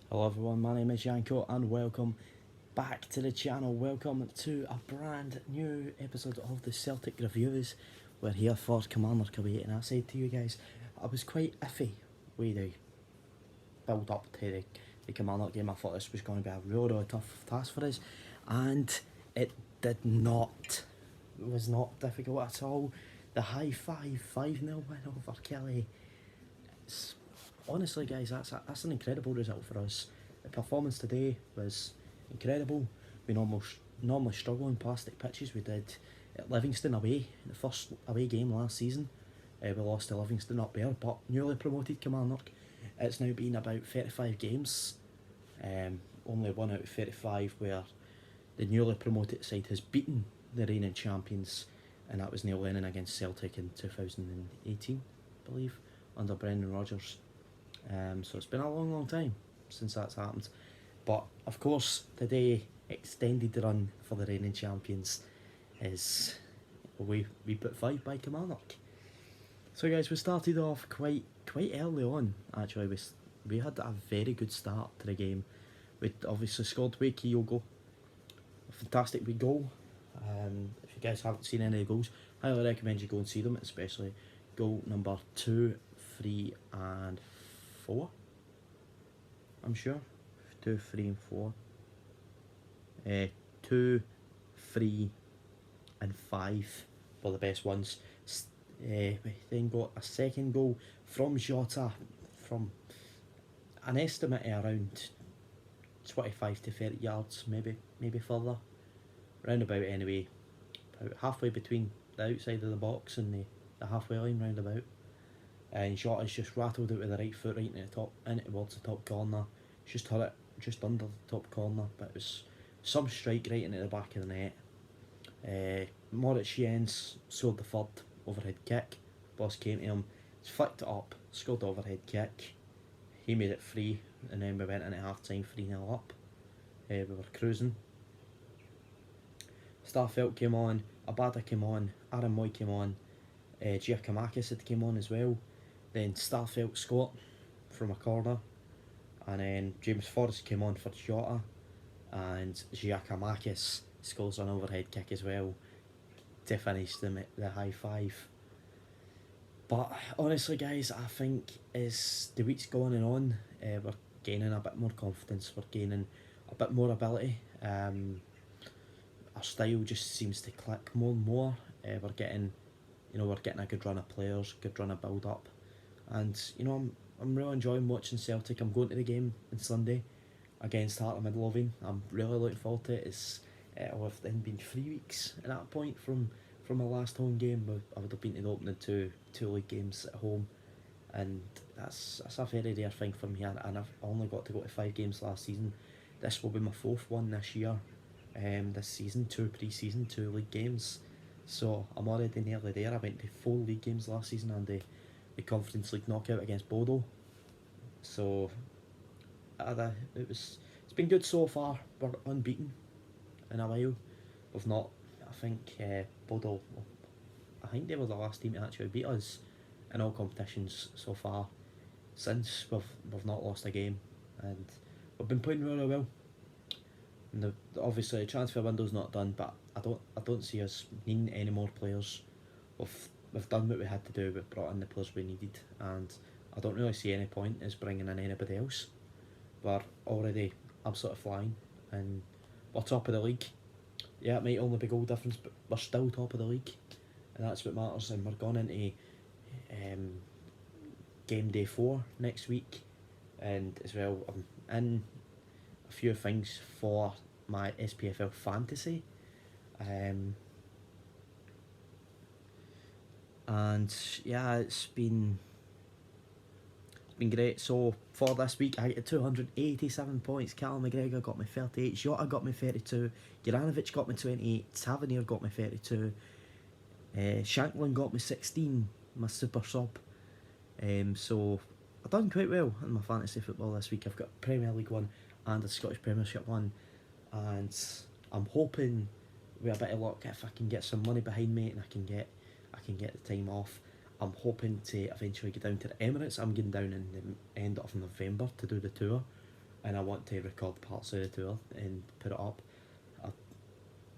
Hello everyone, my name is Yanko and welcome back to the channel. Welcome to a brand new episode of the Celtic Reviews. We're here for Kilmarnock away, and I said to you guys, I was quite iffy with the build up to the Kilmarnock game. I thought this was going to be a really tough task for us, and it did not. It was not difficult at all. The high 5-0 win over Kelly. Honestly, guys, that's an incredible result for us. The performance today was incredible. We normally struggle in plastic pitches. We did at Livingston away, the first away game last season. We lost to Livingston up there, but newly promoted Kilmarnock. It's now been about 35 games. Only 1 out of 35 where the newly promoted side has beaten the reigning champions, and that was Neil Lennon against Celtic in 2018, I believe, under Brendan Rodgers. So it's been a long time since that's happened. But of course, today extended the run for the reigning champions is we put 5 by Kilmarnock. So guys, we started off quite early on. Actually, we had a very good start to the game. We obviously scored with Kyogo, a fantastic wee goal. If you guys haven't seen any of the goals, I highly recommend you go and see them, especially goal number 2, 3 and 4. I'm sure 2, 3 and 4. 2, 3 and 5 were the best ones. We then got a second goal from Jota from an estimate of around 25 to 30 yards, maybe further, roundabout anyway, about halfway between the outside of the box and the halfway line roundabout. And Jota's just rattled it with the right foot right in towards the top corner. Just hit it just under the top corner, but it was some strike right into the back of the net. Moritz Jens scored the third overhead kick. Boss came to him, flicked it up, scored the overhead kick. He made it 3, and then we went into half time 3-0 up. We were cruising. Starfelt came on, Abada came on, Aaron Moy came on, Giacomakis had came on as well. Then Starfelt scored from a corner, and then James Forrest came on for Jota, and Giacomakis scores an overhead kick as well to finish the high 5. But honestly, guys, I think as the week's going on, we're gaining a bit more confidence. We're gaining a bit more ability. Our style just seems to click more and more. We're getting a good run of players, good run of build up, and I'm really enjoying watching Celtic. I'm going to the game on Sunday against Heart of Midlothian. I'm really looking forward to it. It'll have then been 3 weeks at that point from my last home game. I would have been to the opening two league games at home, and that's a very rare thing for me. And I've only got to go to 5 games last season. This will be my 4th one this year. This season, 2 pre-season, 2 league games. So I'm already nearly there. I went to 4 league games last season and the Conference League knockout against Bodo. So it's been good so far. We're unbeaten in a while. We've not, I think Bodo, I think they were the last team to actually beat us in all competitions so far. Since we've not lost a game, and we've been playing really well. And obviously the transfer window's not done, but I don't see us needing any more players. We've done what we had to do. We've brought in the players we needed, and I don't really see any point in bringing in anybody else. We're already absolutely flying, and we're top of the league. Yeah, it might only be goal difference, but we're still top of the league, and that's what matters. And we're going into game day 4 next week, and as well I'm in a few things for my SPFL fantasy, and yeah, it's been great. So for this week, I get 287 points. Callum McGregor got me 38. Jota got me 32. Juranovic got me 28. Tavernier got me 32. Shanklin got me 16. My super sub. So I've done quite well in my fantasy football this week. I've got Premier League 1 and a Scottish Premiership 1, and I'm hoping with a bit of luck, if I can get some money behind me and I can get the time off, I'm hoping to eventually get down to the Emirates. I'm getting down in the end of November to do the tour, and I want to record parts of the tour and put it up. I,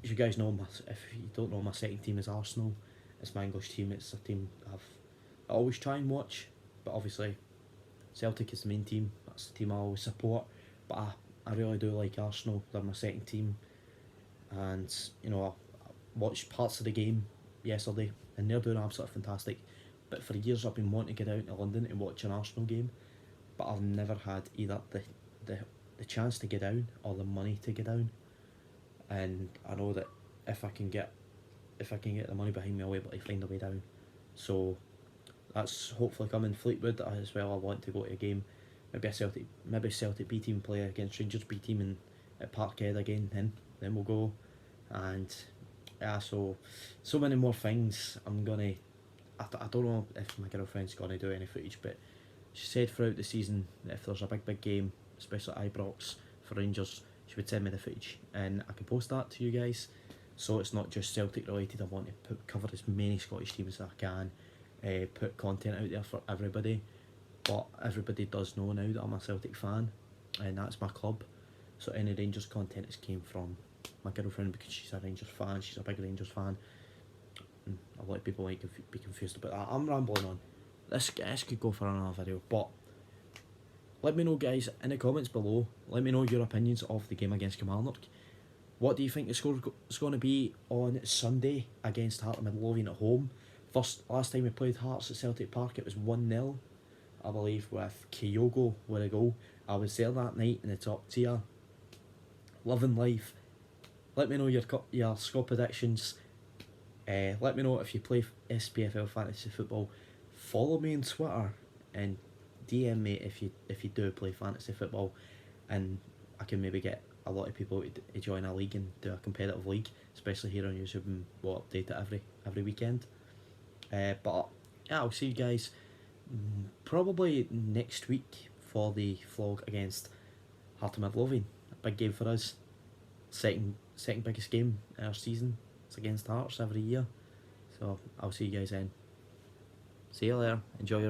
as you guys know, if you don't know, my second team is Arsenal. It's my English team. It's a team I always try and watch, but obviously Celtic is the main team. That's the team I always support. But I really do like Arsenal. They're my second team, and you know I watched parts of the game yesterday, and they're doing absolutely fantastic. But for years I've been wanting to get out to London and watch an Arsenal game, but I've never had either the the chance to get down or the money to get down. And I know that if I can get the money behind me, I'll be able to find a way down. So that's hopefully coming. Fleetwood as well. I want to go to a game, maybe Celtic B team play against Rangers B team and at Parkhead again. Then we'll go, and yeah. So many more things. I don't know if my girlfriend's gonna do any footage, but she said throughout the season that if there's a big game, especially at Ibrox for Rangers, she would send me the footage and I can post that to you guys. So it's not just Celtic related. I want to cover as many Scottish teams as I can, put content out there for everybody. But everybody does know now that I'm a Celtic fan, and that's my club. So any Rangers content has came from my girlfriend because she's a Rangers fan. She's a big Rangers fan. And a lot of people might be confused about that. I'm rambling on. This could go for another video, but let me know, guys, in the comments below. Let me know your opinions of the game against Kilmarnock. What do you think the score is going to be on Sunday against Heart of Midlothian at home? Last time we played Hearts at Celtic Park, it was 1-0, I believe, with Kyogo with a goal. I was there that night in the top tier, living life. Let me know your score predictions. Let me know if you play SPFL Fantasy Football. Follow me on Twitter and DM me if you do play fantasy football, and I can maybe get a lot of people to join a league and do a competitive league, especially here on YouTube, and we'll update it every weekend. But yeah, I'll see you guys probably next week for the vlog against Heart of Midlothian. A big game for us. Second biggest game in our season. It's against Hearts every year. So I'll see you guys then. See you later. Enjoy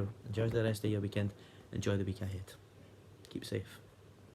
the rest of your weekend. Enjoy the week ahead. Keep safe.